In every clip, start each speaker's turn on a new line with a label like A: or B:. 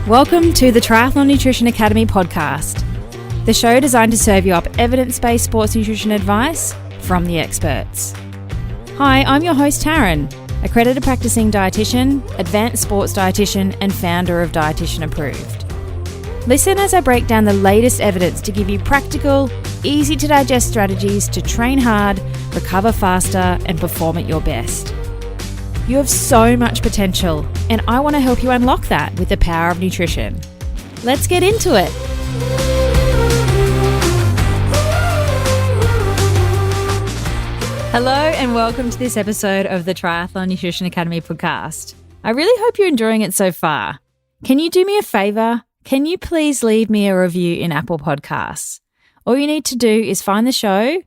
A: Welcome to the Triathlon Nutrition Academy podcast, the show designed to serve you up evidence-based sports nutrition advice from the experts. Hi, I'm your host Taryn, accredited practicing dietitian, advanced sports dietitian, and founder of Dietitian Approved. Listen as I break down the latest evidence to give you practical, easy to digest strategies to train hard, recover faster, and perform at your best. You have so much potential, and I want to help you unlock that with the power of nutrition. Let's get into it. Hello, and welcome to this episode of the Triathlon Nutrition Academy podcast. I really hope you're enjoying it so far. Can you do me a favor? Can you please leave me a review in Apple Podcasts? All you need to do is find the show,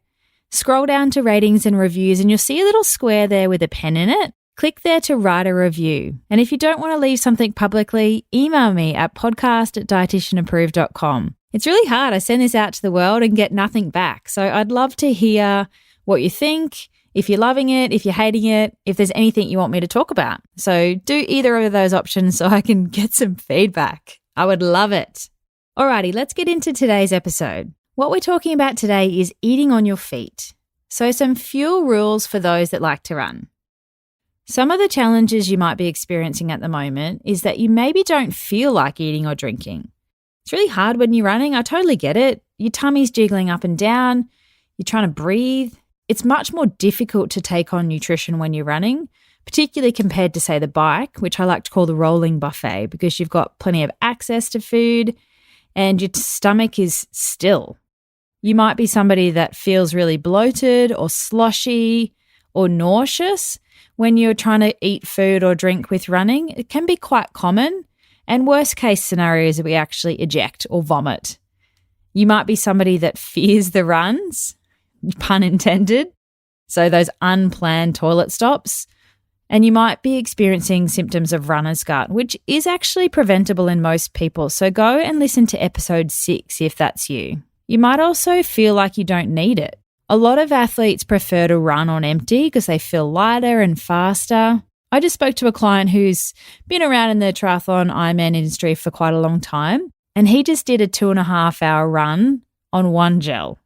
A: scroll down to ratings and reviews, and you'll see a little square there with a pen in it. Click there to write a review. And if you don't want to leave something publicly, email me at podcast@dietitianapproved.com. It's really hard. I send this out to the world and get nothing back. So I'd love to hear what you think, if you're loving it, if you're hating it, if there's anything you want me to talk about. So do either of those options so I can get some feedback. I would love it. Alrighty, let's get into today's episode. What we're talking about today is eating on your feet. So some fuel rules for those that like to run. Some of the challenges you might be experiencing at the moment is that you maybe don't feel like eating or drinking. It's really hard when you're running. I totally get it. Your tummy's jiggling up and down. You're trying to breathe. It's much more difficult to take on nutrition when you're running, particularly compared to, say, the bike, which I like to call the rolling buffet, because you've got plenty of access to food and your stomach is still. You might be somebody that feels really bloated or sloshy or nauseous when you're trying to eat food or drink with running. It can be quite common, and worst case scenarios that we actually eject or vomit. You might be somebody that fears the runs, pun intended, so those unplanned toilet stops, and you might be experiencing symptoms of runner's gut, which is actually preventable in most people. So go and listen to episode 6 if that's you. You might also feel like you don't need it. A lot of athletes prefer to run on empty because they feel lighter and faster. I just spoke to a client who's been around in the triathlon Ironman industry for quite a long time, and he just did a 2.5-hour run on one gel.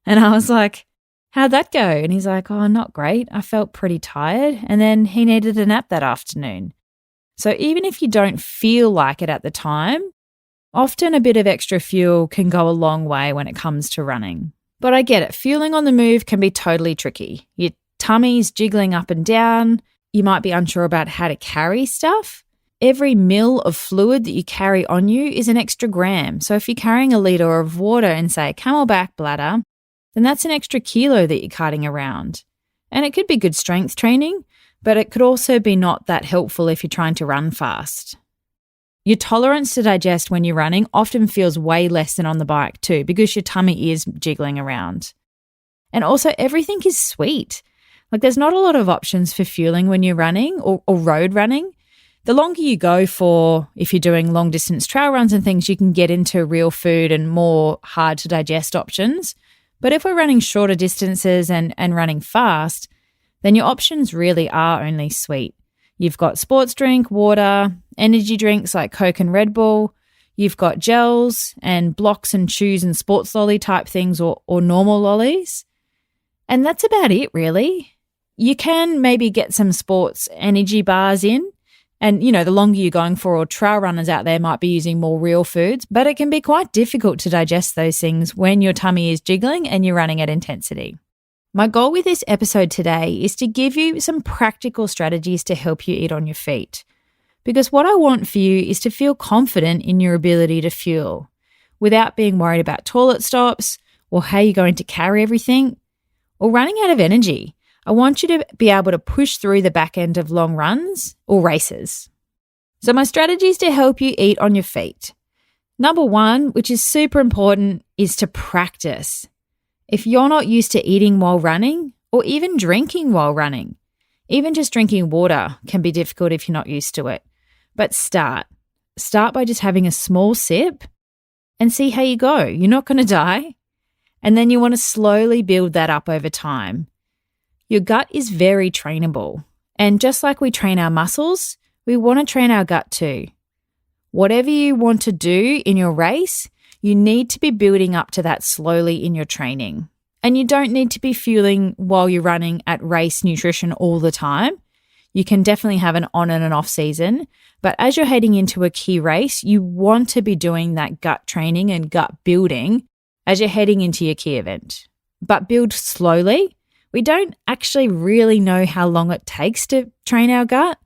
A: And I was like, how'd that go? And he's like, oh, not great. I felt pretty tired. And then he needed a nap that afternoon. So even if you don't feel like it at the time, often a bit of extra fuel can go a long way when it comes to running. But I get it. Fueling on the move can be totally tricky. Your tummy's jiggling up and down. You might be unsure about how to carry stuff. Every mil of fluid that you carry on you is an extra gram. So if you're carrying a litre of water in, say, Camelback bladder, then that's an extra kilo that you're carting around. And it could be good strength training, but it could also be not that helpful if you're trying to run fast. Your tolerance to digest when you're running often feels way less than on the bike too, because your tummy is jiggling around. And also everything is sweet. Like there's not a lot of options for fueling when you're running or road running. The longer you go for, if you're doing long distance trail runs and things, you can get into real food and more hard to digest options. But if we're running shorter distances and running fast, then your options really are only sweet. You've got sports drink, water, energy drinks like Coke and Red Bull. You've got gels and blocks and chews and sports lolly type things or normal lollies. And that's about it, really. You can maybe get some sports energy bars in. And, you know, the longer you're going for, or trail runners out there might be using more real foods, but it can be quite difficult to digest those things when your tummy is jiggling and you're running at intensity. My goal with this episode today is to give you some practical strategies to help you eat on your feet. Because what I want for you is to feel confident in your ability to fuel without being worried about toilet stops or how you're going to carry everything or running out of energy. I want you to be able to push through the back end of long runs or races. So my strategies to help you eat on your feet. Number 1, which is super important, is to practice. If you're not used to eating while running or even drinking while running, even just drinking water can be difficult if you're not used to it. But start by just having a small sip and see how you go. You're not going to die. And then you want to slowly build that up over time. Your gut is very trainable. And just like we train our muscles, we want to train our gut too. Whatever you want to do in your race, you need to be building up to that slowly in your training. And you don't need to be fueling while you're running at race nutrition all the time. You can definitely have an on and an off season. But as you're heading into a key race, you want to be doing that gut training and gut building as you're heading into your key event. But build slowly. We don't actually really know how long it takes to train our gut.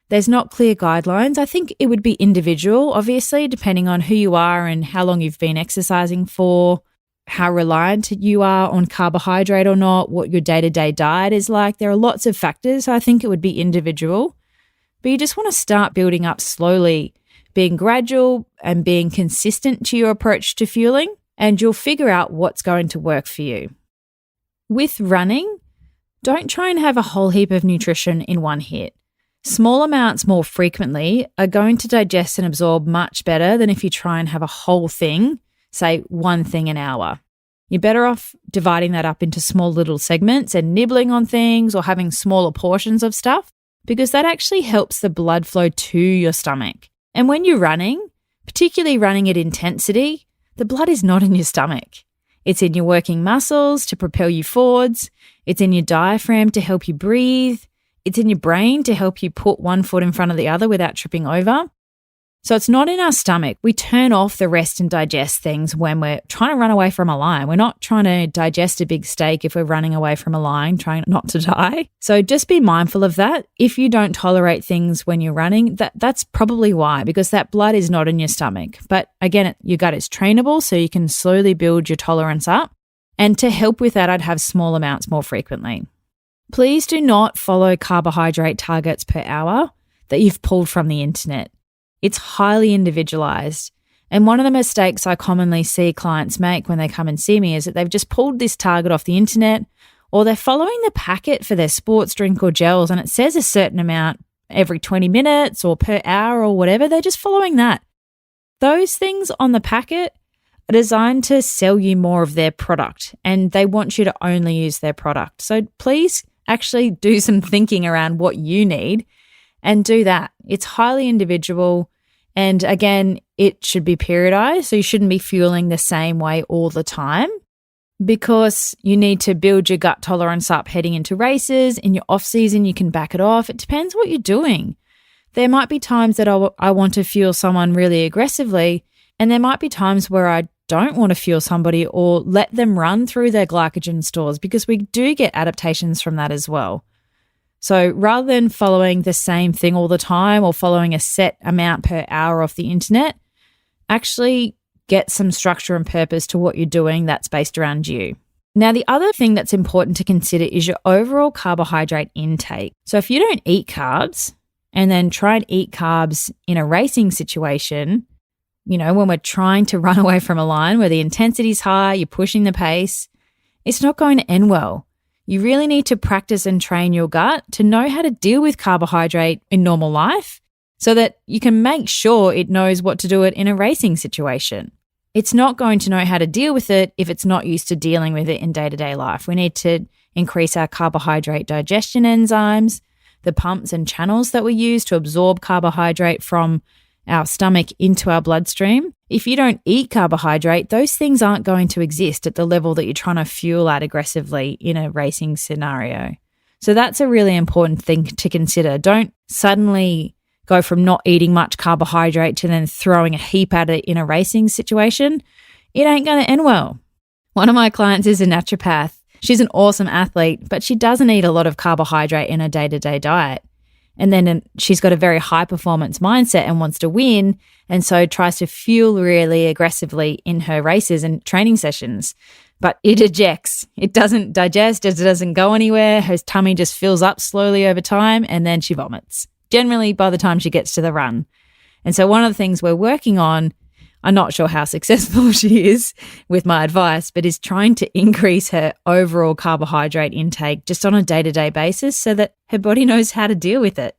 A: There's not clear guidelines. I think it would be individual, obviously, depending on who you are and how long you've been exercising for, how reliant you are on carbohydrate or not, what your day-to-day diet is like. There are lots of factors, so I think it would be individual. But you just want to start building up slowly, being gradual and being consistent to your approach to fueling, and you'll figure out what's going to work for you. With running, don't try and have a whole heap of nutrition in one hit. Small amounts more frequently are going to digest and absorb much better than if you try and have a whole thing, say one thing an hour. You're better off dividing that up into small little segments and nibbling on things or having smaller portions of stuff, because that actually helps the blood flow to your stomach. And when you're running, particularly running at intensity, the blood is not in your stomach. It's in your working muscles to propel you forwards. It's in your diaphragm to help you breathe. It's in your brain to help you put one foot in front of the other without tripping over. So it's not in our stomach. We turn off the rest and digest things when we're trying to run away from a lion. We're not trying to digest a big steak if we're running away from a lion, trying not to die. So just be mindful of that. If you don't tolerate things when you're running, that's probably why, because that blood is not in your stomach. But again, your gut is trainable, so you can slowly build your tolerance up. And to help with that, I'd have small amounts more frequently. Please do not follow carbohydrate targets per hour that you've pulled from the internet. It's highly individualized. And one of the mistakes I commonly see clients make when they come and see me is that they've just pulled this target off the internet, or they're following the packet for their sports drink or gels and it says a certain amount every 20 minutes or per hour or whatever. They're just following that. Those things on the packet are designed to sell you more of their product, and they want you to only use their product. So please actually do some thinking around what you need and do that. It's highly individual. And again, it should be periodized. So you shouldn't be fueling the same way all the time, because you need to build your gut tolerance up heading into races. In your off season, you can back it off. It depends what you're doing. There might be times that I want to fuel someone really aggressively, and there might be times where I don't want to fuel somebody or let them run through their glycogen stores, because we do get adaptations from that as well. So rather than following the same thing all the time or following a set amount per hour off the internet, actually get some structure and purpose to what you're doing that's based around you. Now, the other thing that's important to consider is your overall carbohydrate intake. So if you don't eat carbs and then try and eat carbs in a racing situation, you know, when we're trying to run away from a line where the intensity's high, you're pushing the pace, it's not going to end well. You really need to practice and train your gut to know how to deal with carbohydrate in normal life so that you can make sure it knows what to do it in a racing situation. It's not going to know how to deal with it if it's not used to dealing with it in day-to-day life. We need to increase our carbohydrate digestion enzymes, the pumps and channels that we use to absorb carbohydrate from our stomach into our bloodstream. If you don't eat carbohydrate, those things aren't going to exist at the level that you're trying to fuel at aggressively in a racing scenario. So that's a really important thing to consider. Don't suddenly go from not eating much carbohydrate to then throwing a heap at it in a racing situation. It ain't going to end well. One of my clients is a naturopath. She's an awesome athlete, but she doesn't eat a lot of carbohydrate in her day-to-day diet. And then she's got a very high performance mindset and wants to win, and so tries to fuel really aggressively in her races and training sessions. But it ejects. It doesn't digest, it doesn't go anywhere. Her tummy just fills up slowly over time, and then she vomits, generally by the time she gets to the run. And so one of the things we're working on, I'm not sure how successful she is with my advice, but is trying to increase her overall carbohydrate intake just on a day-to-day basis so that her body knows how to deal with it.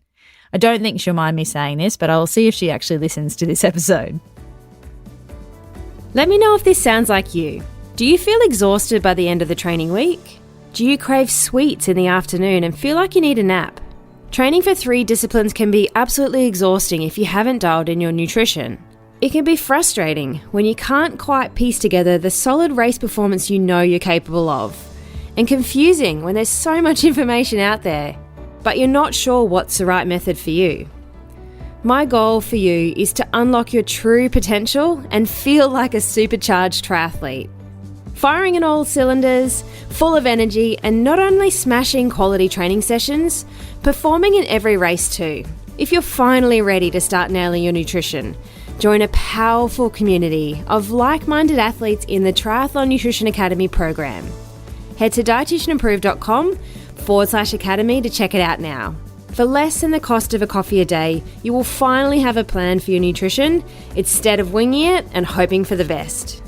A: I don't think she'll mind me saying this, but I'll see if she actually listens to this episode. Let me know if this sounds like you. Do you feel exhausted by the end of the training week? Do you crave sweets in the afternoon and feel like you need a nap?
B: Training for 3 disciplines can be absolutely exhausting if you haven't dialed in your nutrition. It can be frustrating when you can't quite piece together the solid race performance you know you're capable of, and confusing when there's so much information out there, but you're not sure what's the right method for you. My goal for you is to unlock your true potential and feel like a supercharged triathlete. Firing in all cylinders, full of energy, and not only smashing quality training sessions, performing in every race too. If you're finally ready to start nailing your nutrition, join a powerful community of like-minded athletes in the Triathlon Nutrition Academy program. Head to dietitianapproved.com/academy to check it out now. For less than the cost of a coffee a day, you will finally have a plan for your nutrition instead of winging it and hoping for the best.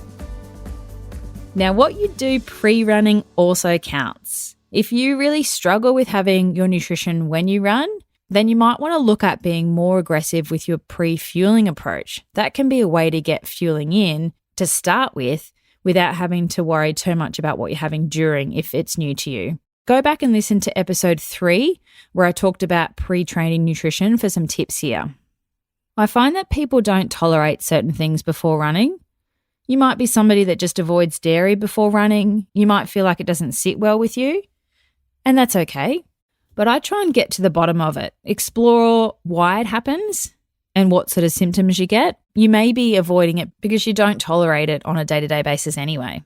A: Now, what you do pre-running also counts. If you really struggle with having your nutrition when you run, then you might want to look at being more aggressive with your pre-fueling approach. That can be a way to get fueling in to start with without having to worry too much about what you're having during if it's new to you. Go back and listen to episode 3 where I talked about pre-training nutrition for some tips here. I find that people don't tolerate certain things before running. You might be somebody that just avoids dairy before running. You might feel like it doesn't sit well with you, and that's okay. But I try and get to the bottom of it, explore why it happens and what sort of symptoms you get. You may be avoiding it because you don't tolerate it on a day-to-day basis anyway.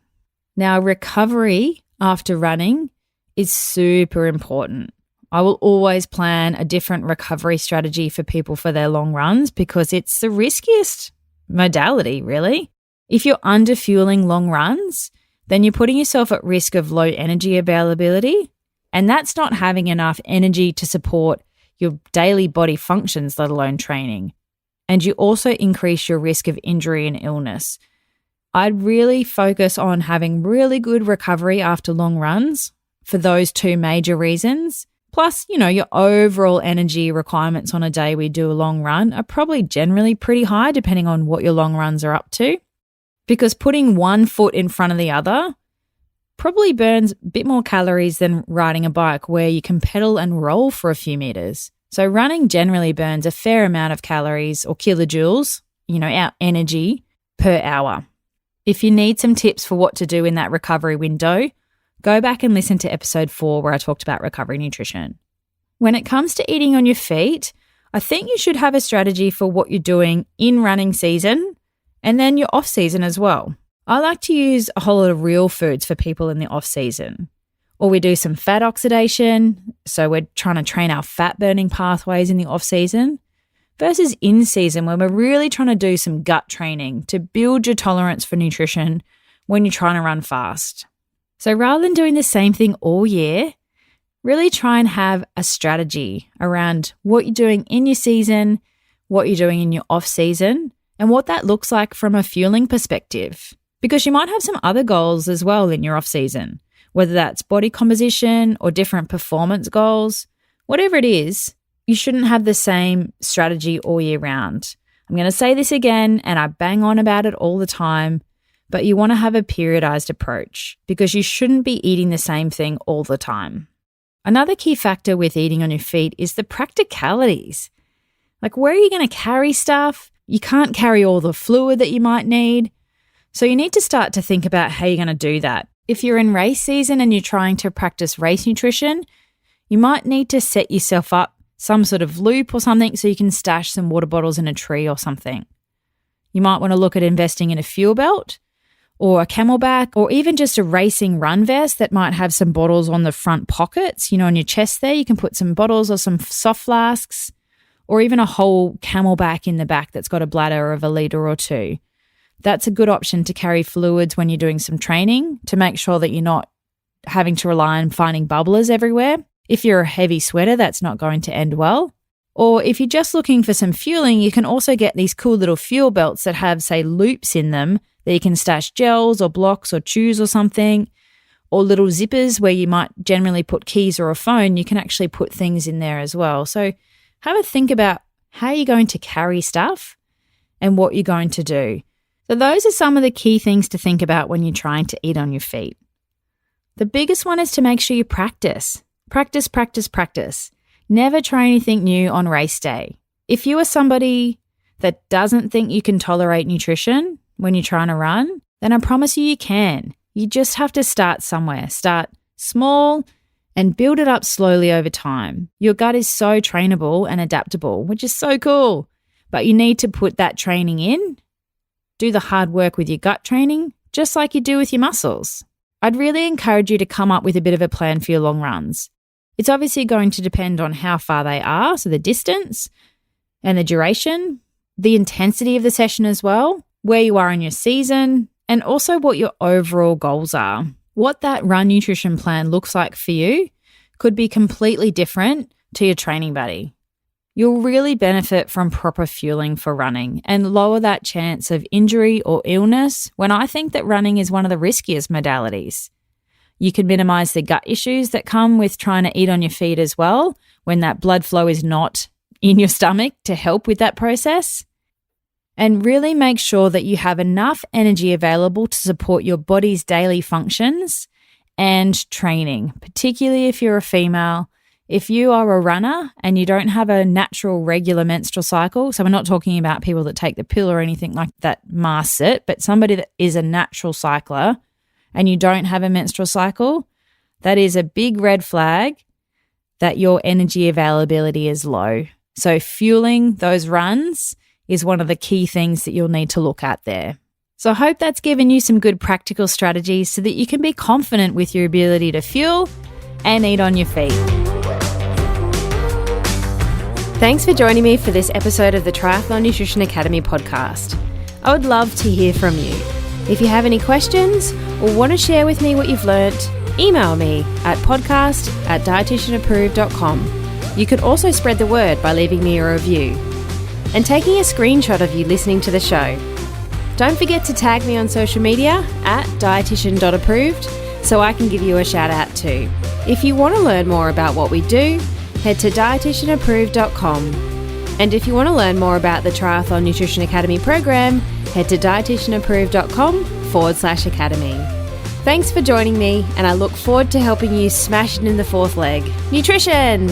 A: Now, recovery after running is super important. I will always plan a different recovery strategy for people for their long runs because it's the riskiest modality, really. If you're under-fueling long runs, then you're putting yourself at risk of low energy availability, and that's not having enough energy to support your daily body functions, let alone training. And you also increase your risk of injury and illness. I'd really focus on having really good recovery after long runs for those 2 major reasons. Plus, your overall energy requirements on a day we do a long run are probably generally pretty high depending on what your long runs are up to. Because putting one foot in front of the other probably burns a bit more calories than riding a bike where you can pedal and roll for a few meters. So running generally burns a fair amount of calories or kilojoules, our energy per hour. If you need some tips for what to do in that recovery window, go back and listen to episode 4 where I talked about recovery nutrition. When it comes to eating on your feet, I think you should have a strategy for what you're doing in running season and then your off season as well. I like to use a whole lot of real foods for people in the off season. Or we do some fat oxidation, so we're trying to train our fat burning pathways in the off season, versus in season when we're really trying to do some gut training to build your tolerance for nutrition when you're trying to run fast. So rather than doing the same thing all year, really try and have a strategy around what you're doing in your season, what you're doing in your off season, and what that looks like from a fueling perspective. Because you might have some other goals as well in your off season, whether that's body composition or different performance goals. Whatever it is, you shouldn't have the same strategy all year round. I'm going to say this again, and I bang on about it all the time, but you want to have a periodized approach because you shouldn't be eating the same thing all the time. Another key factor with eating on your feet is the practicalities. Like, where are you going to carry stuff? You can't carry all the fluid that you might need. So you need to start to think about how you're going to do that. If you're in race season and you're trying to practice race nutrition, you might need to set yourself up some sort of loop or something so you can stash some water bottles in a tree or something. You might want to look at investing in a fuel belt or a camelback or even just a racing run vest that might have some bottles on the front pockets. On your chest there, you can put some bottles or some soft flasks or even a whole camelback in the back that's got a bladder of a litre or 2. That's a good option to carry fluids when you're doing some training to make sure that you're not having to rely on finding bubblers everywhere. If you're a heavy sweater, that's not going to end well. Or if you're just looking for some fueling, you can also get these cool little fuel belts that have, say, loops in them that you can stash gels or blocks or chews or something, or little zippers where you might generally put keys or a phone. You can actually put things in there as well. So have a think about how you're going to carry stuff and what you're going to do. So those are some of the key things to think about when you're trying to eat on your feet. The biggest one is to make sure you practice. Practice, practice, practice. Never try anything new on race day. If you are somebody that doesn't think you can tolerate nutrition when you're trying to run, then I promise you can. You just have to start somewhere. Start small and build it up slowly over time. Your gut is so trainable and adaptable, which is so cool. But you need to put that training in. Do the hard work with your gut training, just like you do with your muscles. I'd really encourage you to come up with a bit of a plan for your long runs. It's obviously going to depend on how far they are, so the distance and the duration, the intensity of the session as well, where you are in your season, and also what your overall goals are. What that run nutrition plan looks like for you could be completely different to your training buddy. You'll really benefit from proper fueling for running and lower that chance of injury or illness when I think that running is one of the riskiest modalities. You can minimize the gut issues that come with trying to eat on your feet as well when that blood flow is not in your stomach to help with that process. And really make sure that you have enough energy available to support your body's daily functions and training, particularly if you're a female. If you are a runner and you don't have a natural regular menstrual cycle, so we're not talking about people that take the pill or anything like that masks it, but somebody that is a natural cycler and you don't have a menstrual cycle, that is a big red flag that your energy availability is low. So fueling those runs is one of the key things that you'll need to look at there. So I hope that's given you some good practical strategies so that you can be confident with your ability to fuel and eat on your feet.
B: Thanks for joining me for this episode of the Triathlon Nutrition Academy podcast. I would love to hear from you. If you have any questions or want to share with me what you've learnt, email me at podcast@dietitianapproved.com. You can also spread the word by leaving me a review and taking a screenshot of you listening to the show. Don't forget to tag me on social media at dietitian.approved so I can give you a shout out too. If you want to learn more about what we do, head to dietitianapproved.com. And if you want to learn more about the Triathlon Nutrition Academy program, head to dietitianapproved.com/academy. Thanks for joining me, and I look forward to helping you smash it in the fourth leg. Nutrition!